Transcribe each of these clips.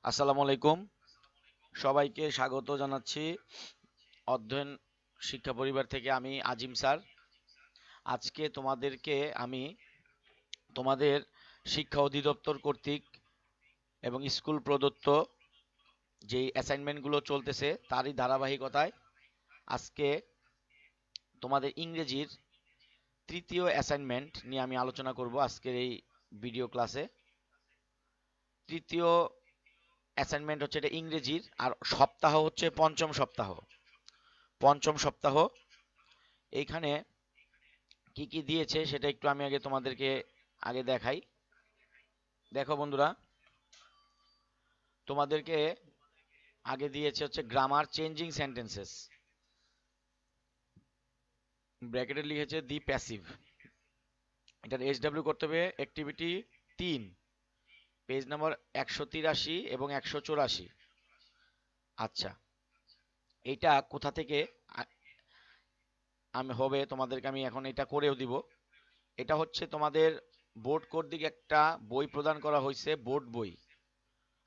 আসসালামু আলাইকুম। সবাইকে স্বাগত জানাচ্ছি অধ্যয়ন শিক্ষা পরিবার থেকে। আমি আজিম স্যার। আজকে আমি তোমাদের শিক্ষা অধিদপ্তর কর্তৃক এবং স্কুল প্রদত্ত যেই অ্যাসাইনমেন্টগুলো চলতেছে তারই ধারাবাহিকতায় আজকে তোমাদের ইংরেজির তৃতীয় অ্যাসাইনমেন্ট নিয়ে আমি আলোচনা করব আজকের এই ভিডিও ক্লাসে। তৃতীয় অ্যাসাইনমেন্ট হচ্ছে এটা ইংরেজির, আর সপ্তাহ হচ্ছে পঞ্চম সপ্তাহ। পঞ্চম সপ্তাহ এইখানে কি কি দিয়েছে সেটা একটু আমি আগে তোমাদেরকে দেখাই। দেখো বন্ধুরা, তোমাদেরকে আগে দিয়েছে হচ্ছে গ্রামার চেঞ্জিং সেন্টেন্সেস, ব্র্যাকেটে লিখেছে দি প্যাসিভ। এটার এইচডব্লিউ করতে হবে অ্যাক্টিভিটি 3, পেজ নাম্বার 183 এবং 184। আচ্ছা, এইটা কোথা থেকে আমি হবে তোমাদেরকে আমি এখন এটা করেও দিব। এটা হচ্ছে তোমাদের বোর্ড কর্তৃক একটা বই প্রদান করা হয়েছে, বোর্ড বই।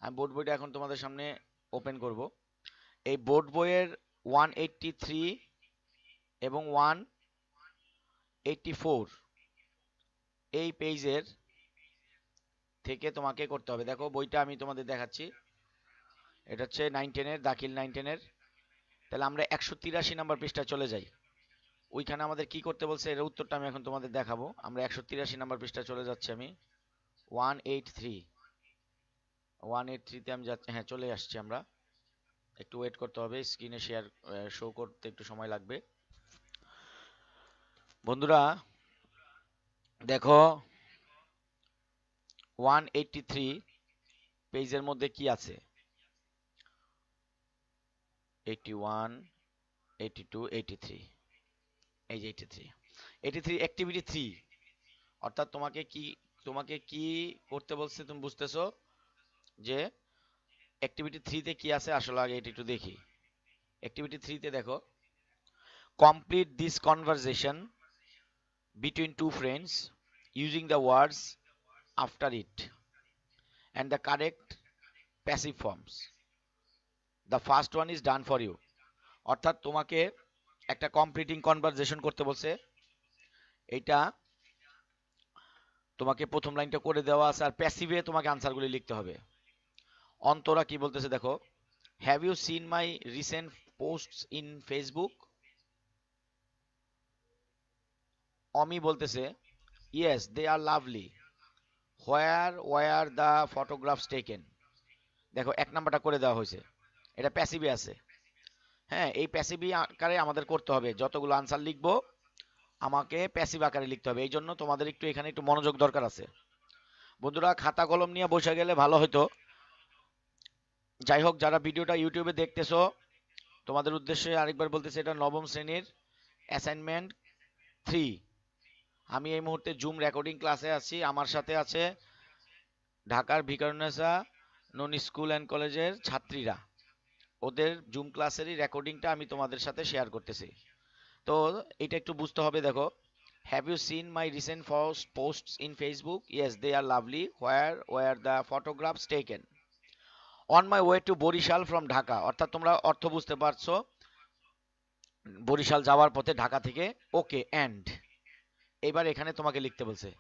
আমি বোর্ড বইটা এখন তোমাদের সামনে ওপেন করব। এই বোর্ড বইয়ের 183 এবং 184 এই পেজের থেকে তোমাকে করতে হবে। দেখো বইটা আমি তোমাদের দেখাচ্ছি। এটা হচ্ছে 9-10 এর, দাখিল 9-10 এর। তাহলে আমরা 183 নাম্বার পৃষ্ঠায় চলে যাই। ওইখানে আমাদের কি করতে বলছে এর উত্তরটা আমি এখন তোমাদের দেখাবো। আমরা 183 নাম্বার পৃষ্ঠায় চলে যাচ্ছি। আমি 183 183 তে আমি যাচ্ছি। হ্যাঁ, চলে আসছি আমরা। একটু ওয়েট করতে হবে, স্ক্রিনে শেয়ার শো করতে একটু সময় লাগবে। বন্ধুরা দেখো, 183 পেজের মধ্যে কি আছে? 81, 82, 83। এই যে 83, 83 অ্যাক্টিভিটি 3। অর্থাৎ তোমাকে কি করতে বলছে তুমি বুঝতেছো যে অ্যাক্টিভিটি 3 তে কি আছে? আসলে আগে এটা একটু দেখি। অ্যাক্টিভিটি 3 তে দেখো, complete this conversation between two friends using the words after it and the correct passive forms. The first one is done for you. অর্থাৎ তোমাকে একটা কমপ্লিটিং কনভারসেশন করতে বলছে। এইটা তোমাকে প্রথম লাইনটা করে দেওয়া আছে, আর প্যাসিভে তোমাকে আনসারগুলি লিখতে হবে। অন্তরা কি বলতেছে দেখো, have you seen my recent posts in Facebook? Omi বলতেছে yes they are lovely, where the photographs taken. দেখো এক নাম্বারটা করে দেওয়া হয়েছে, এটা প্যাসিভে আছে। হ্যাঁ, এই প্যাসিভ আকারে আমাদের করতে হবে। যতগুলো আনসার লিখবো আমাকে প্যাসিভ আকারে লিখতে হবে। এই জন্য তোমাদের একটু এখানে একটু মনোযোগ দরকার আছে। বন্ধুরা খাতা কলম নিয়ে বসে গেলে ভালো হতো। যাই হোক, যারা ভিডিওটা ইউটিউবে দেখতেছো তোমাদের উদ্দেশ্যে আরেকবার বলতেছি, এটা নবম শ্রেণীর অ্যাসাইনমেন্ট 3। আমি এই মুহূর্তে জুম রেকর্ডিং ক্লাসে আছি। আমার সাথে আছে ঢাকার ভিকারুননিসা নন স্কুল অ্যান্ড কলেজের ছাত্রীরা। ওদের জুম ক্লাসেরই রেকর্ডিংটা আমি তোমাদের সাথে শেয়ার করতেছি। তো এটা একটু বুঝতে হবে। দেখো, have you seen my recent posts in Facebook? Yes they are lovely, where the photographs taken. On my way to Barishal from Dhaka. অর্থাৎ তোমরা অর্থ বুঝতে পারছো, বরিশাল যাওয়ার পথে ঢাকা থেকে। ওকে অ্যান্ড, এবার এখানে তোমাকে লিখতে বলছে।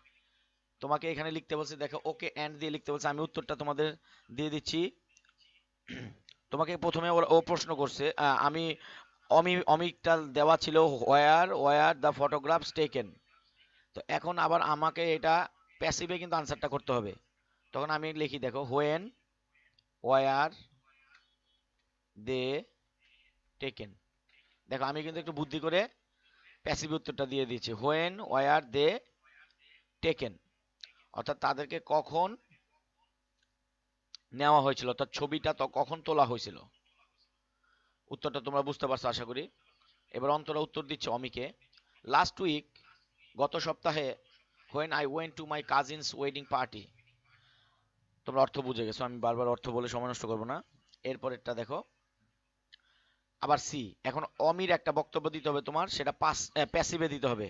দেখো ওকে অ্যান্ড দিয়ে লিখতে বলছে। আমি উত্তরটা তোমাদের দিয়ে দিচ্ছি। তোমাকে প্রথমে ও প্রশ্ন করছে, আমি অমিকটা দেওয়া ছিল হোয়ার দ্য ফটোগ্রাফস টেকেন। তো এখন আবার আমাকে এটা প্যাসিভে কিন্তু আনসারটা করতে হবে। তখন আমি লিখি, দেখো হোয়েন ওয়ার দে টেকেন। দেখো আমি কিন্তু একটু বুদ্ধি করে প্যাসিভ উত্তরটা দিয়ে দিয়েছি, হোয়েন ওয়ার দে টেকেন। অর্থাৎ তাদেরকে কখন নেওয়া হয়েছিল, অর্থাৎ ছবিটা তো কখন তোলা হয়েছিল। উত্তরটা তোমরা বুঝতে পারছো আশা করি। এবার অন্তরা উত্তর দিচ্ছে অমিকে, লাস্ট উইক, গত সপ্তাহে, when I went to my cousin's wedding party. তোমরা অর্থ বুঝে গেছো, আমি বারবার অর্থ বলে সময় নষ্ট করবো না। এরপরেরটা দেখো, আবার সি। এখন অমির একটা বক্তব্য দিতে হবে তোমার, সেটা প্যাসিভে দিতে হবে।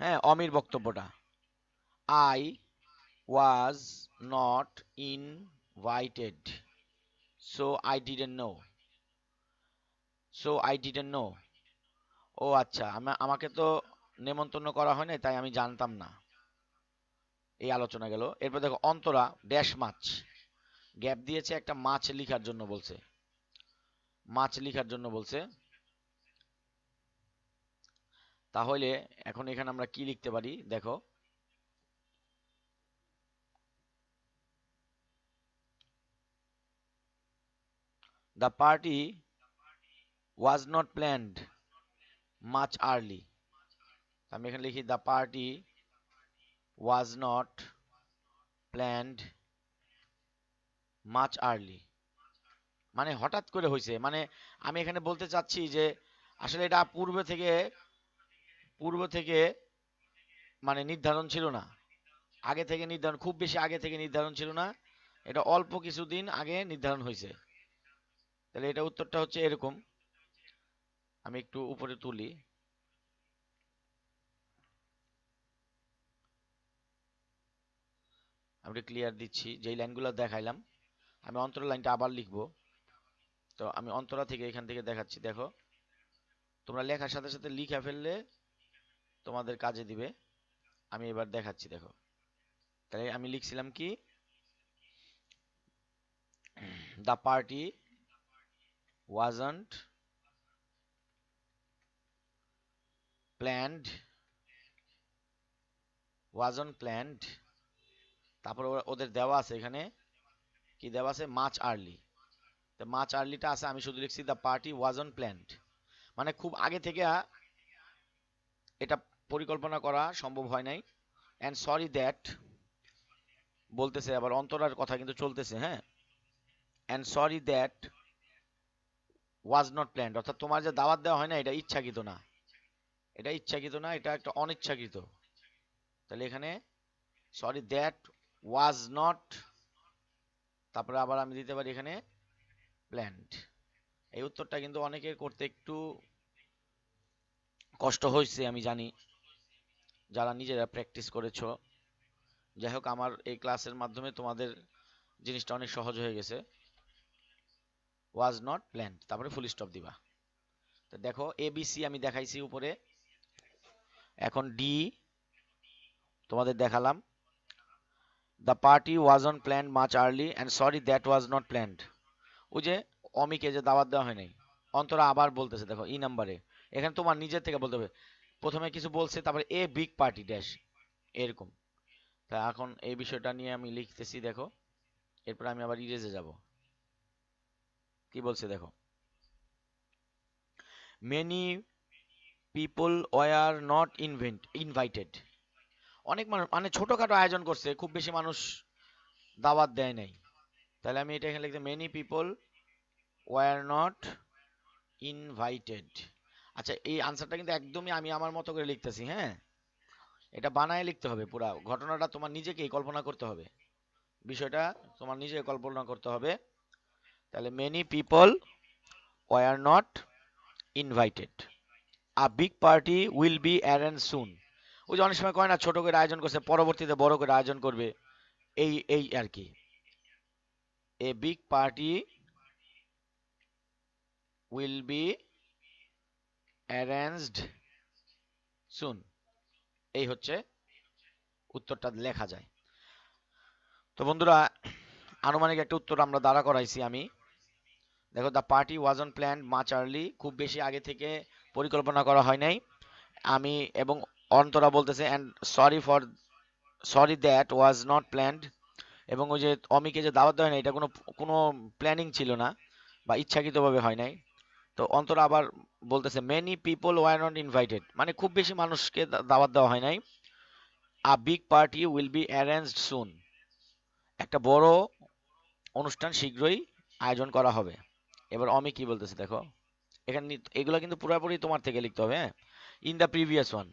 হ্যাঁ, অমির বক্তব্যটা, I was not invited. So I didn't know, so I didn't know. ও আচ্ছা, আমাকে তো নেমন্তন্ন করা হয় নাই, তাই আমি জানতাম না। এই আলোচনা গেল। এরপর দেখো অন্তরা ড্যাশ মাছ, গ্যাপ দিয়েছে একটা মাছ লিখার জন্য বলছে, মাছ লিখার জন্য বলছে। তাহলে এখন এখানে আমরা কি লিখতে পারি দেখো, the party was not planned much early. আমি এখানে লিখি the party was not planned much early, মানে হঠাৎ করে হয়েছে। মানে আমি এখানে বলতে চাচ্ছি যে আসলে এটা পূর্ব থেকে মানে নির্ধারণ ছিল না, আগে থেকে নির্ধারণ, খুব বেশি আগে থেকে নির্ধারণ ছিল না, এটা অল্প কিছুদিন আগে নির্ধারণ হয়েছে। তাহলে এটা উত্তরটা হচ্ছে এরকম। আমি একটু উপরে তুলি, আমি ক্লিয়ার দিচ্ছি, যেই লাইনগুলো দেখাইলাম। আমি অন্তরা লাইনটা আবার লিখবো। তো আমি অন্তরা থেকে এখান থেকে দেখাচ্ছি, দেখো তোমরা লেখার সাথে সাথে লিখে ফেললে তোমাদের কাজে দিবে। আমি এবার দেখাচ্ছি, দেখো তাহলে আমি লিখছিলাম কি, the party wasn't planned, wasn't planned, তারপর ওদের দেওয়া আছে এখানে, কি দেওয়া আছে, মাচ আর্লি। তো মাচ আর্লিটা আছে, আমি শুধু লিখছি দ্য পার্টি ওয়াজন্ট প্ল্যান্ড, মানে খুব আগে থেকে এটা পরিকল্পনা করা সম্ভব হয় নাই। অ্যান্ড সরি দ্যাট বলতেছে, আবার অন্তরার কথা কিন্তু চলতেছে, হ্যাঁ। And sorry that was not planned, অর্থাৎ তোমার যে দাওয়াত দেওয়া হয় না এটা ইচ্ছাকৃত না, এটা ইচ্ছাকৃত না, এটা একটা অনিচ্ছাকৃত। তাহলে এখানে সরি দ্যাট ওয়াজ নট, তারপরে আবার আমি দিতে পারি এখানে প্ল্যান্ড। এই উত্তরটা কিন্তু অনেকের করতে একটু কষ্ট হয়েছে আমি জানি, যারা নিজেরা প্র্যাকটিস করেছো। যাই হোক, আমার এই ক্লাসের মাধ্যমে তোমাদের জিনিসটা অনেক সহজ হয়ে গেছে। ওয়াজ নট প্ল্যান্ড, তারপরে ফুল স্টপ দিবা। তো দেখো এবিসি আমি দেখাইছি উপরে, এখন ডি তোমাদের দেখালাম, the party was on planned much early and sorry that was not planned. ওই যে অমিকে যে দাওয়াত দেওয়া হয় নাই, অন্তরা আবার বলতেছে, দেখো ই নাম্বারে, এখানে তোমার নিজের থেকে বলতে হবে। প্রথমে কিছু বলছে, তারপরে এ বিগ পার্টি ড্যাশ, এরকম। তা এখন এই বিষয়টা নিয়ে আমি লিখতেছি, দেখো এরপর আমি আবার ইরেজে যাব। কি বলছে দেখো, many people were not invited. অনেক মানুষ মানে ছোটখাটো আয়োজন করছে, খুব বেশি মানুষ দাওয়াত দেয় নাই। তাহলে আমি এটা এখানে লিখতে, many people were not invited. আচ্ছা, এই আনসারটা কিন্তু একদমই আমি আমার মতো করে লিখতেছি, হ্যাঁ। এটা বানায় লিখতে হবে, পুরা ঘটনাটা তোমার নিজেকেই কল্পনা করতে হবে, বিষয়টা তোমার নিজে কল্পনা করতে হবে। তাহলে many people were not invited, a big party will be arrange soon. ওই যে অনেক সময় কয় না, ছোট করে আয়োজন করছে, পরবর্তীতে বড় করে আয়োজন করবে, এই এই আর কি। A big party will be arranged soon, এই হচ্ছে উত্তরটা লেখা যায়। তো বন্ধুরা, আনুমানিক একটা উত্তর আমরা দাঁড়া করাইছি আমি। দেখো, the party was on planned much early, খুব বেশি আগে থেকে পরিকল্পনা করা হয় নাই। আমি এবং অন্তরা বলতেছে and sorry that was not planned, এবং ওই যে অমিকে যে দাওয়াত দেয় না, এটা কোনো কোনো প্ল্যানিং ছিল না বা ইচ্ছাকৃতভাবে হয় নাই। তো অন্তরা আবার বলতেছে many people were not invited, মানে খুব বেশি মানুষকে দাওয়াত দেওয়া হয় নাই। A big party will be arranged soon, একটা বড় অনুষ্ঠান শীঘ্রই আয়োজন করা হবে। এবার অমি কি বলতেছে দেখো, এখানে এগুলো কিন্তু পুরোপুরি তোমার থেকে লিখতে হবে, হ্যাঁ। ইন দ্য প্রিভিয়াস ওয়ান,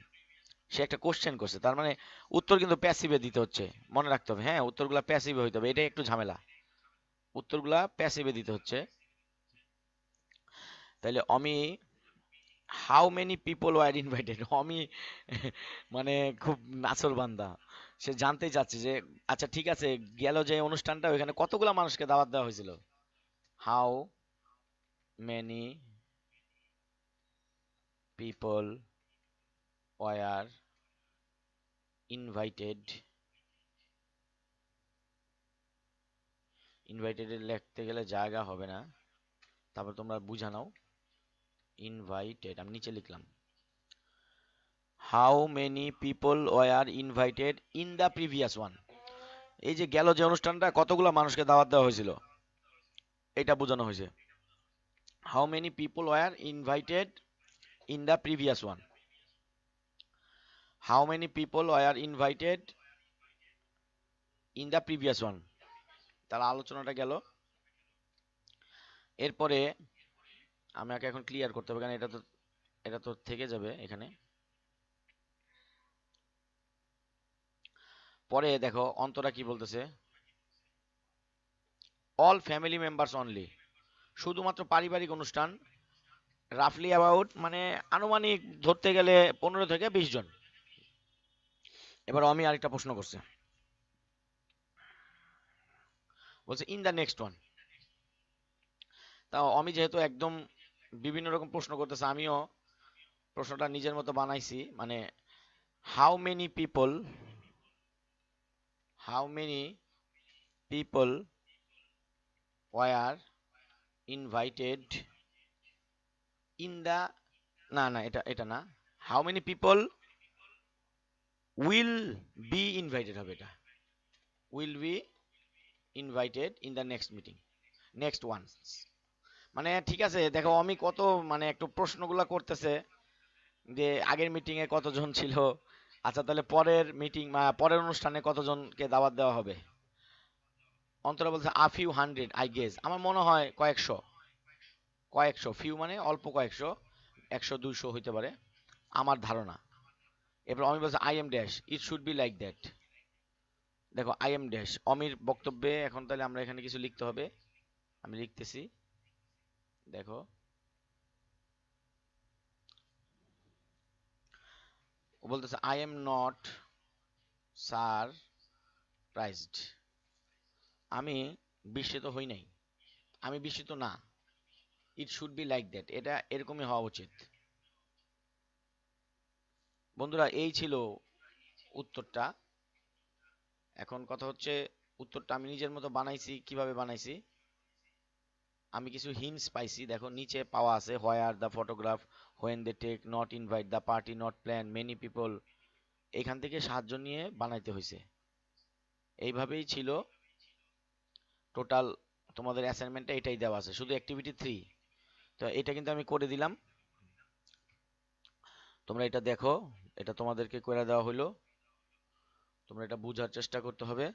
সে একটা কোশ্চেন করছে, তার মানে উত্তর কিন্তু প্যাসিভে দিতে হচ্ছে, মনে রাখতে হবে, হ্যাঁ। উত্তরগুলা প্যাসিভে হইতে হবে, এটাই একটু ঝামেলা, উত্তরগুলা প্যাসিভে দিতে হচ্ছে। তাহলে Omi, how many people were invited, Omi মানে খুব নাছোড় বান্দা, সে জানতেই চাচ্ছে যে আচ্ছা ঠিক আছে, গেল যে অনুষ্ঠানটা ওইখানে কতগুলা মানুষকে দাওয়াত দেওয়া হয়েছিল, how many people were invited, invited লিখতে গেলে জায়গা হবে না, তারপর তোমরা বুঝা নাও। ইনভাইটেড আমি নিচে লিখলাম, how many people were invited in the previous one. এই যে গেল যে অনুষ্ঠানটা কতগুলো মানুষকে দাওয়াত দেওয়া হয়েছিল এটা বোঝানো হয়েছে। How many people were invited in the previous one, how many people were invited in the previous one, তার আলোচনাটা গেল। এরপরে আমাকে এখন ক্লিয়ার করতে হবে, কারণ এটা তো থেকে যাবে এখানে। পরে দেখো অন্তরা কি বলতেছে, অল ফ্যামিলি মেম্বার্স অনলি, শুধুমাত্র পারিবারিক অনুষ্ঠান, রাফলি অ্যাবাউট মানে আনুমানিক ধরতে গেলে 15 থেকে 20 জন। এবার আমি আরেকটা প্রশ্ন করছে, বলছে ইন দ্য নেক্সট ওয়ান। তাও আমি যেহেতু একদম বিভিন্ন রকম প্রশ্ন করতেছে, আমিও প্রশ্নটা নিজের মতো বানাইছি, মানে how many people, how many people were invited in the, না না এটা এটা না, how many people will be invited হবে, এটা will be invited in the next meeting, next one. মানে ঠিক আছে, দেখো আমি কত মানে একটু প্রশ্নগুলো করতেছে যে আগের মিটিং এ কতজন ছিল, আচ্ছা তাহলে পরের মিটিং পরের অনুষ্ঠানে কতজনকে দাওয়াত দেওয়া হবে। অন্তরা বলছে a few hundred I guess, আমার মনে হয় কয়েকশো, কয়েকশো, ফিউ মানে অল্প কয়েকশো, 100 200 হইতে পারে আমার ধারণা। এবার আমি বলছি I am dash, it should be like that. দেখো আই এম ড্যাশ অমির বক্তব্যে, এখন তাহলে আমরা এখানে কিছু লিখতে হবে, আমি লিখতেছি। দেখো ও বলতেছে আই এম নট সারপ্রাইজড, আমি বিস্মিত হই নাই, আমি বিস্মিত না। ইট শুড বি লাইক দ্যাট, এটা এরকমই হওয়া উচিত। বন্ধুরা এই ছিল উত্তরটা। এখন কথা হচ্ছে উত্তরটা আমি নিজের মতো বানাইছি, কিভাবে বানাইছি আমি কিছু হিন্টস পাইছি, দেখো নিচে পাওয়া আছে, where the photograph, when they take, not invite, the party not plan, many people, এখান থেকে সাহায্য নিয়ে বানাইতে হয়েছে। এইভাবেই ছিল টোটাল, তোমাদের অ্যাসাইনমেন্টটা এটাই দেওয়া আছে, শুধু অ্যাক্টিভিটি 3। তো এটা কিন্তু আমি করে দিলাম, তোমরা এটা দেখো, এটা তোমাদেরকে করে দেওয়া হলো, তোমরা এটা বোঝার চেষ্টা করতে হবে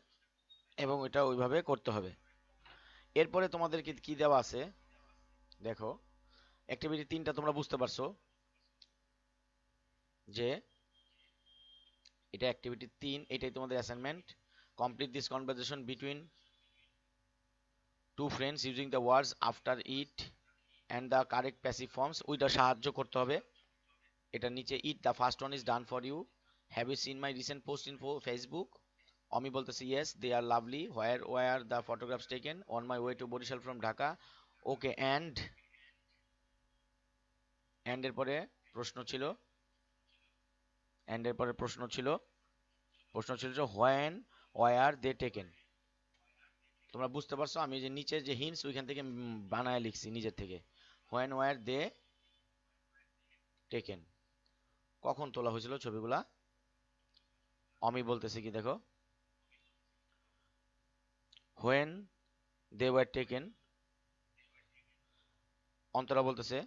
এবং এটা ওইভাবে করতে হবে। এরপরে তোমাদেরকে কি দেওয়া আছে দেখো, অ্যাক্টিভিটি 3টা তোমরা বুঝতে পারছো যে এটা অ্যাক্টিভিটি 3, এটাই তোমাদের assignment. Complete this conversation between two friends using the words after it and the correct passive forms, ওইটা সাহায্য করতে হবে। এটা নিচে it the first one is done for you, have you seen my recent post in Facebook, Omi বলতেছে yes they are lovely, where the photographs taken, on my way to Barishal from Dhaka, okay and এর পরে প্রশ্ন ছিল, যে when were they taken. তোমরা বুঝতে পারছো আমি যে নিচের যে হিন্টস ওইখান থেকে বানায় লিখছি নিজের থেকে, হোয়েন ওয়ার দে টেকেন, কখন তোলা হয়েছিল ছবিগুলা। অমি বলতেছে কি দেখো, when they were taken. Antara বলতেছে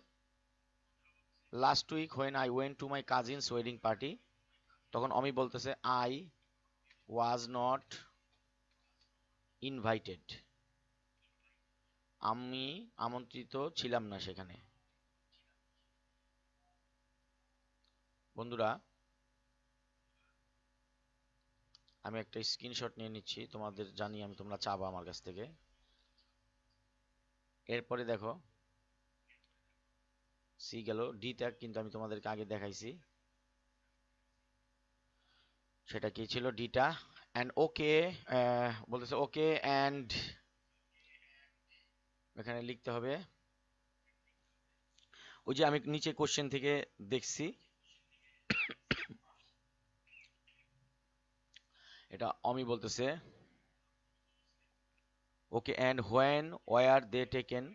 last week when I went to my cousin's wedding party, তখন অমি বলতেছে আই ওয়াজ নট ইনভাইটেড, আমি আমন্ত্রিত ছিলাম না সেখানে। বন্ধুরা আমি একটা স্ক্রিনশট নিয়ে নিচ্ছি, তোমাদের জানি আমি, তোমরা চাবা আমার কাছ থেকে। এরপরে দেখো সি গেল, ডি ত্যাগ কিন্তু আমি তোমাদেরকে আগে দেখাইছি, সেটা কি ছিল ডিটা। অ্যান্ড ওকে বলতেছে ওকে অ্যান্ড এখানে লিখতে হবে, ওই যে আমি নিচে কোশ্চেন থেকে দেখছি, এটা অমি বলতেছে okay and when were they taken,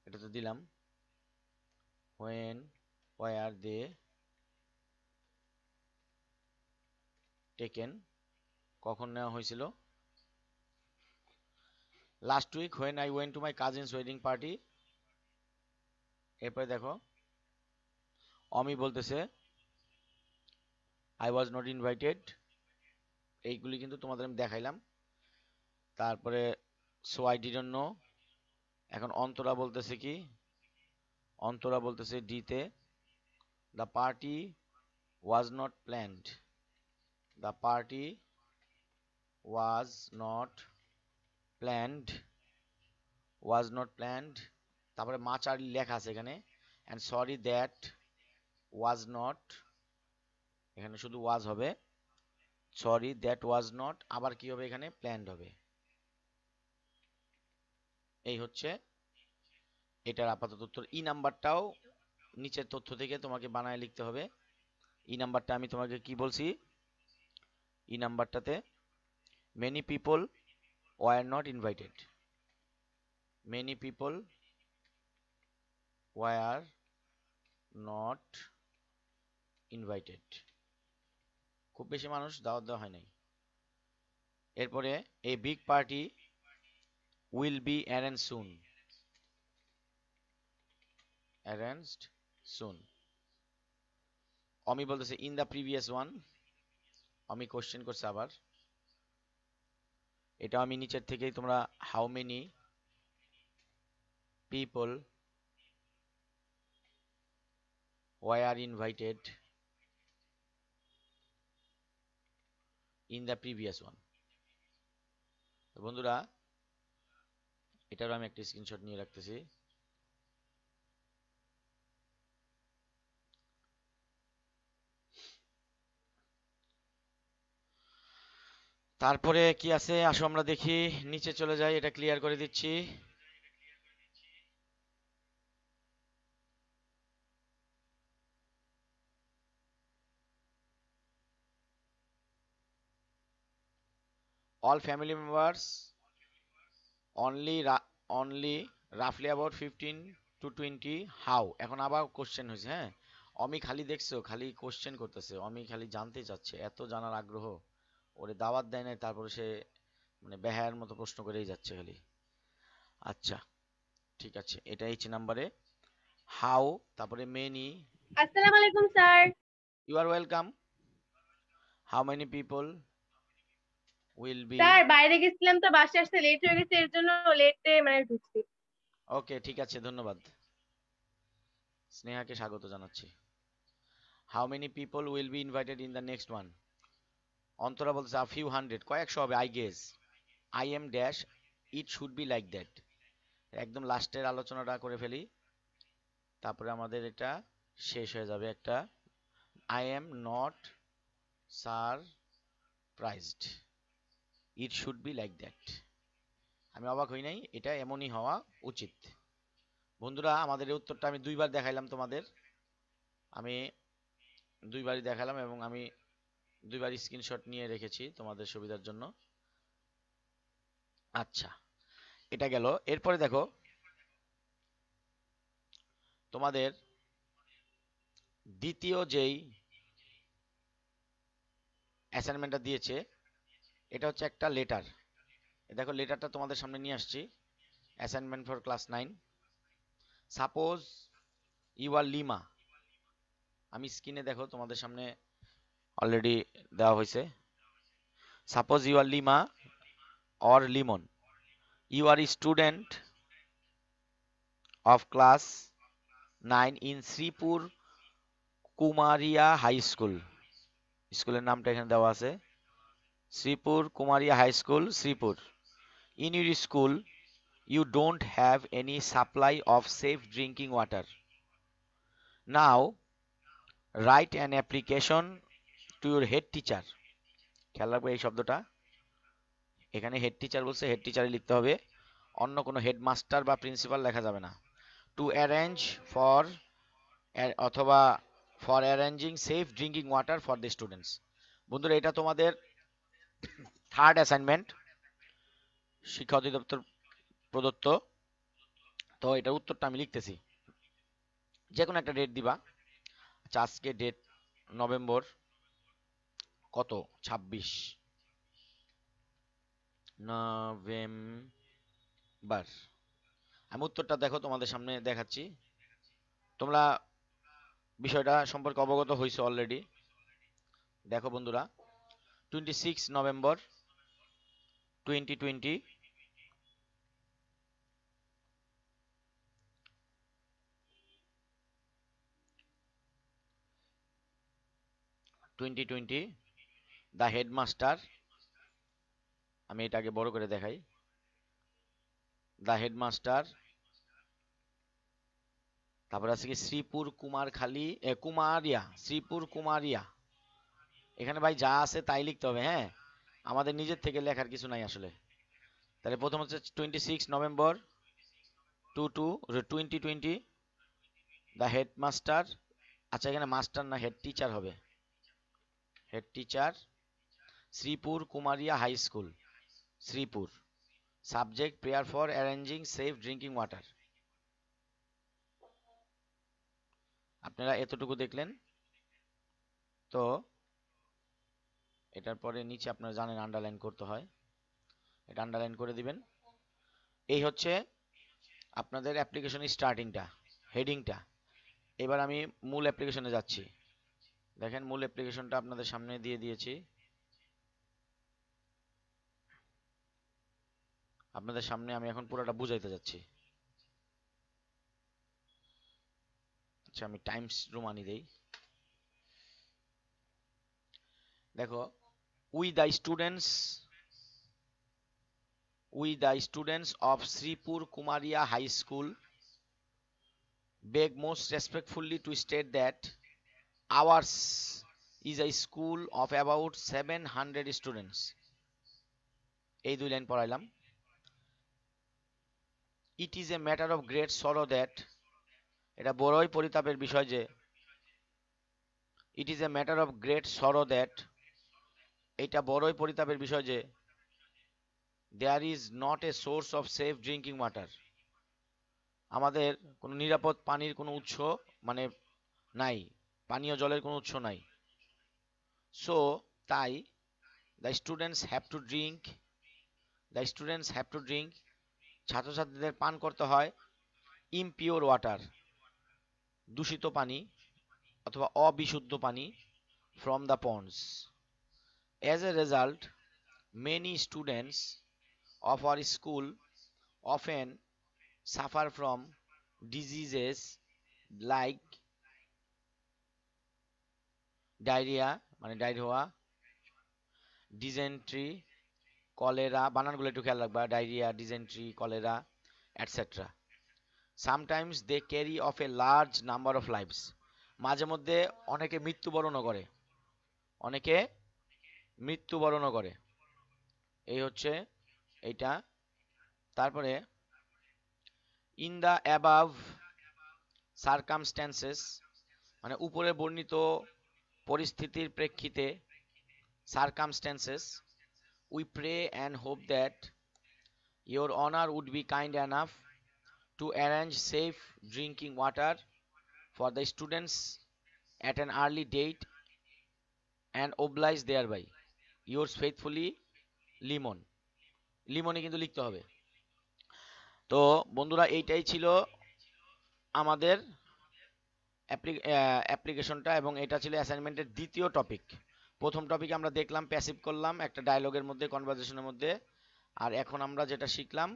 এটা তো দিলাম, হোয়েন ওয়ার দে টেকেন, কখন নেওয়া হয়েছিল, last week when I went to my cousin's wedding party. এরপরে দেখো অমি বলতেছে আই ওয়াজ নট ইনভাইটেড, এইগুলি কিন্তু তোমাদের আমি দেখাইলাম। তারপরে সো আই ডিডন্ট নো, এখন অন্তরা বলতেছে কি, অন্তরা বলতেছে ডিতে the party was not planned, the party was not planned, was not planned, তারপরে মাচ আর লেখা আছে এখানে, and sorry that was not, এখানে শুধু ওয়াজ হবে, সরি দ্যাট ওয়াজ নট, আবার কি হবে এখানে প্ল্যান্ড হবে। এই হচ্ছে এটার আপাতত উত্তর। ই নাম্বারটাও নিচের তথ্য থেকে তোমাকে বানায় লিখতে হবে। ই নাম্বারটা আমি তোমাকে কি বলছি, ই নাম্বারটাতে many people were not invited, many people were not invited, খুব বেশি মানুষ দাওয়াত দেওয়া হয় নাই। এরপরে a big party will be arrange soon, arranged soon. Omi বলতেছে ইন দ্য প্রিভিয়াস ওয়ান, আমি কোশ্চেন করছে আবার, এটা আমি নিচের থেকেই তোমরা how many people were invited in the previous one. বন্ধুরা এটারও আমি একটা স্ক্রিনশট নিয়ে রাখতেছি। তারপরে কি আছে আসো আমরা দেখি, নিচে চলে যাই, এটা ক্লিয়ার করে দিচ্ছি। all family members only roughly about 15 to 20 how, এখন আবার কোশ্চেন হয়েছে। হ্যাঁ অমি খালি দেখছো খালি কোশ্চেন করতেছে, অমি খালি জানতে চাচ্ছে, এত জানার আগ্রহ, ওরে দাওয়াত দেয় নাই তারপরে সে মানে বেহায়ার মতো প্রশ্ন করেই যাচ্ছে খালি। আচ্ছা ঠিক আছে, এটা এইচ নাম্বারে হাউ, তারপরে মেনি, আসসালামু আলাইকুম sir. You are welcome, how many people will be, sir বাইরে গেছিলাম তো বাসে আসতে লেট হয়ে গেছে, এর জন্য লেটে মানে ঢুকছি। ওকে ঠিক আছে ধন্যবাদ, স্নেহাকে স্বাগত জানাচ্ছি। How many people will be invited in the next one, Antara বলছে আ ফিউ হান্ড্রেড, কয়েকশো হবে I guess, I am dash, it should be like that, একদম লাস্টের আলোচনাটা করে ফেলি, তারপরে আমাদের এটা শেষ হয়ে যাবে একটা, I am not surprised, it should be like that, আমি অবাক হই নাই, এটা এমনই হওয়া উচিত। বন্ধুরা আমাদের এই উত্তরটা আমি দুইবার দেখাইলাম তোমাদের, আমি দুইবারই দেখালাম এবং আমি দুইবার স্ক্রিনশট নিয়ে রেখেছি তোমাদের সুবিধার জন্য। আচ্ছা এটা গেল, এরপরে দেখো তোমাদের দ্বিতীয় যেই অ্যাসাইনমেন্টটা দিয়েছে, এটা হচ্ছে একটা লেটার, দেখো লেটারটা তোমাদের সামনে নিয়ে আসছি, assignment for class 9। Suppose you are Lima, আমি স্ক্রিনে দেখো তোমাদের সামনে অলরেডি দেওয়া হয়েছে, suppose you are Lima or Limon, you are student of class 9 in Sripur Kumaria high school, স্কুলের নামটা এখানে দেওয়া আছে, Sripur Kumaria high school Sripur. In your school you don't have any supply of safe drinking water. Now write an application to your head teacher, খেয়াল রাখবে এই শব্দটা, এখানে হেড টিচার বলছে, হেড টিচারে লিখতে হবে, অন্য কোনো হেডমাস্টার বা প্রিন্সিপাল লেখা যাবে না। টু অ্যারেঞ্জ ফর, অথবা for arranging safe drinking water for the students. বন্ধুরা এটা তোমাদের থার্ড অ্যাসাইনমেন্ট, শিক্ষা অধিদপ্তর প্রদত্ত। তো এটার উত্তরটা আমি লিখতেছি, যে কোনো একটা ডেট দিবা। আচ্ছা আজকে ডেট নভেম্বর কত, 26 নভেম্বর। আমি উত্তরটা দেখো তোমাদের সামনে দেখাচ্ছি, তোমরা বিষয়টা সম্পর্কে অবগত হয়েছে অলরেডি। দেখো বন্ধুরা, 26 নভেম্বর 2020, 2020 দ্য হেডমাস্টার, আমি এটাকে বড় করে দেখাই, দ্য হেডমাস্টার, তারপর আছে কি শ্রীপুর কুমারখালী, কুমারিয়া, শ্রীপুর কুমারিয়া। এখানে ভাই যা আছে তাই লিখতে হবে, হ্যাঁ, আমাদের নিজের থেকে লেখার কিছু নাই আসলে। তাহলে প্রথম হচ্ছে 26 নভেম্বর 2020 দ্য হেডমাস্টার। আচ্ছা এখানে মাস্টার না হেড টিচার হবে, head teacher, Sripur Kumaria high school, Sripur. Subject prayer for arranging safe drinking water. আপনারা এতটুকু দেখলেন তো। এটার পরে নিচে আপনারা জানেন আন্ডারলাইন করতে হয়, এটা আন্ডারলাইন করে দিবেন। এই হচ্ছে আপনাদের অ্যাপ্লিকেশন স্টার্টিংটা, হেডিংটা। এবার আমি মূল অ্যাপ্লিকেশনে যাচ্ছি। দেখেন মূল অ্যাপ্লিকেশনটা আপনাদের সামনে দিয়ে দিয়েছি, আপনাদের সামনে আমি এখন পুরোটা বুঝাইতে যাচ্ছি। আচ্ছা আমি টাইমস রোমানি দেই। দেখো, we the students, we the students of Sripur Kumaria High School beg most respectfully to state that ours is a school of about 700 students. এই দুই line পড়াইলাম। It is a matter of great sorrow that, এটা বড়ই পরিতাপের বিষয় যে, it is a matter of great sorrow that, এটা বড়ই পরিতাপের বিষয় যে, there is not a source of safe drinking water, আমাদের কোনো নিরাপদ পানির কোনো উৎস মানে নাই, পানীয় জলের কোনো উৎস নাই। সো তাই the students have to drink, the students have to drink, ছাত্রছাত্রীদের পান করতে হয় ইমপিওর ওয়াটার, দূষিত পানি অথবা অবিশুদ্ধ পানি, from the ponds. As a result many students of our school often suffer from diseases like diarrhoea, মানে ডায়রিয়া হওয়া, ডিজেন্ট্রি, কলেরা, বানানগুলো একটু খেয়াল রাখবা, diarrhoea, dysentery, cholera, etcetera. Sometimes they carry off a large number of lives, মাঝে মধ্যে অনেকে মৃত্যুবরণও করে, অনেকে মৃত্যুবরণও করে। এই হচ্ছে এইটা। তারপরে ইন দ্য অ্যাবাভ সার্কামস্ট্যান্সেস, মানে উপরে বর্ণিত পরিস্থিতির প্রেক্ষিতে, circumstances, we pray and hope that your honour would be kind enough to arrange safe drinking water for the students at an early date and oblige thereby. Yours faithfully, Limon. লিমনে কিন্তু লিখতে হবে। তো বন্ধুরা এইটাই ছিল আমাদের অ্যাপ্লিকেশনটা, এবং এটা ছিল অ্যাসাইনমেন্টের দ্বিতীয় টপিক। প্রথম টপিকে আমরা দেখলাম প্যাসিভ করলাম একটা ডায়লগের মধ্যে, কনভারসেশনের মধ্যে। আর এখন আমরা যেটা শিখলাম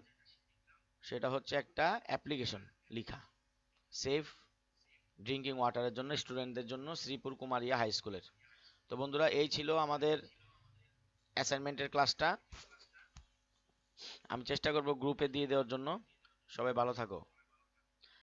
সেটা হচ্ছে একটা অ্যাপ্লিকেশন লিখা সেফ ড্রিঙ্কিং ওয়াটারের জন্য স্টুডেন্টদের জন্য শ্রীপুর কুমারিয়া হাই স্কুলের। তো বন্ধুরা এই ছিল আমাদের অ্যাসাইনমেন্টের ক্লাসটা, আমি চেষ্টা করব গ্রুপে দিয়ে দেওয়ার জন্য। সবাই ভালো থাকো।